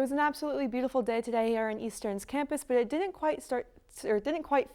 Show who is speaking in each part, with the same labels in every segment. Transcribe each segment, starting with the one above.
Speaker 1: was an absolutely beautiful day today here on Eastern's campus, but it didn't quite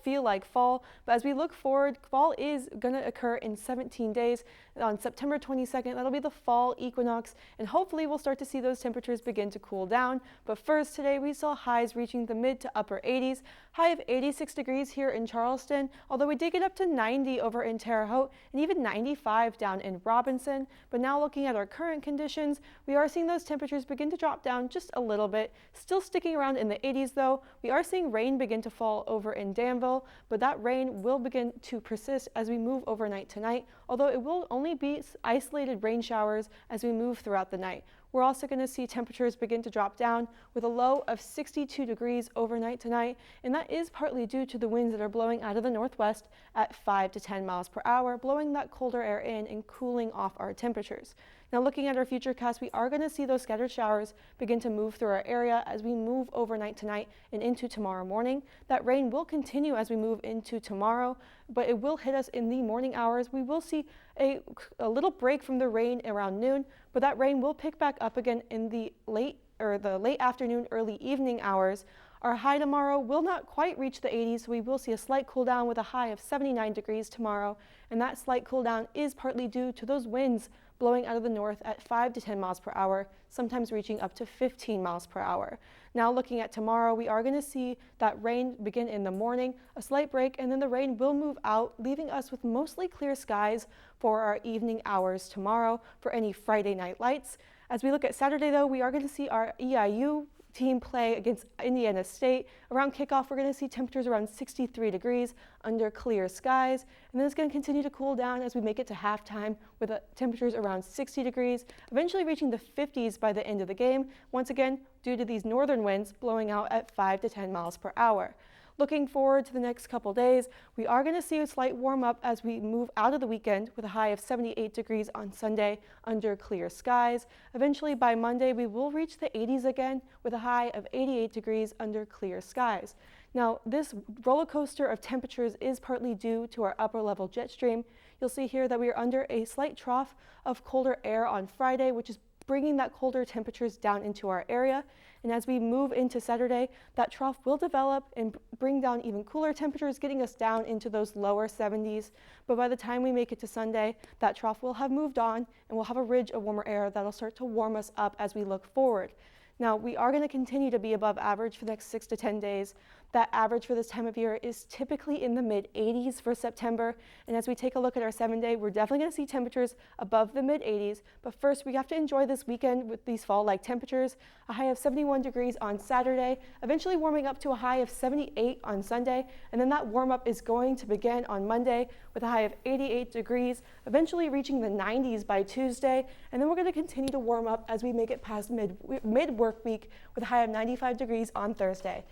Speaker 1: feel like fall. But as we look forward, fall is going to occur in 17 days. On September 22nd, that'll be the fall equinox, and hopefully we'll start to see those temperatures begin to cool down. But first, today we saw highs reaching the mid to upper 80s, high of 86 degrees here in Charleston, although we did get up to 90 over in Terre Haute and even 95 down in Robinson. But now looking at our current conditions, we are seeing those temperatures begin to drop down just a little bit, still sticking around in the 80s though. We are seeing rain begin to fall over in Danville, but that rain will begin to persist as we move overnight tonight, although it will only be isolated rain showers as we move throughout the night. We're also going to see temperatures begin to drop down with a low of 62 degrees overnight tonight, and that is partly due to the winds that are blowing out of the northwest at 5 to 10 miles per hour, blowing that colder air in and cooling off our temperatures. Now looking at our futurecast, we are going to see those scattered showers begin to move through our area as we move overnight tonight and into tomorrow morning. That rain will continue as we move into tomorrow, but it will hit us in the morning hours. We will see a little break from the rain around noon, but that rain will pick back up again in the late afternoon, early evening hours. Our high tomorrow will not quite reach the 80s, so we will see a slight cool down with a high of 79 degrees tomorrow, and that slight cool down is partly due to those winds blowing out of the north at 5 to 10 miles per hour, sometimes reaching up to 15 miles per hour. Now looking at tomorrow, we are going to see that rain begin in the morning, a slight break, and then the rain will move out, leaving us with mostly clear skies for our evening hours tomorrow for any Friday night lights. As we look at Saturday though, we are going to see our EIU team play against Indiana State. Around kickoff, we're going to see temperatures around 63 degrees under clear skies, and then it's going to continue to cool down as we make it to halftime with temperatures around 60 degrees, eventually reaching the 50s by the end of the game, once again due to these northern winds blowing out at 5 to 10 miles per hour. Looking forward to the next couple days, we are going to see a slight warm up as we move out of the weekend with a high of 78 degrees on Sunday under clear skies. Eventually by Monday, we will reach the 80s again with a high of 88 degrees under clear skies. Now, this roller coaster of temperatures is partly due to our upper level jet stream. You'll see here that we are under a slight trough of colder air on Friday, which is bringing that colder temperatures down into our area. And as we move into Saturday, that trough will develop and bring down even cooler temperatures, getting us down into those lower 70s. But by the time we make it to Sunday, that trough will have moved on and we'll have a ridge of warmer air that'll start to warm us up as we look forward. Now, we are going to continue to be above average for the next 6 to 10 days. That average for this time of year is typically in the mid-80s for September. And as we take a look at our 7-day, we're definitely going to see temperatures above the mid-80s. But first, we have to enjoy this weekend with these fall-like temperatures. A high of 71 degrees on Saturday, eventually warming up to a high of 78 on Sunday. And then that warm-up is going to begin on Monday with a high of 88 degrees, eventually reaching the 90s by Tuesday. And then we're going to continue to warm up as we make it past mid-work week with a high of 95 degrees on Thursday.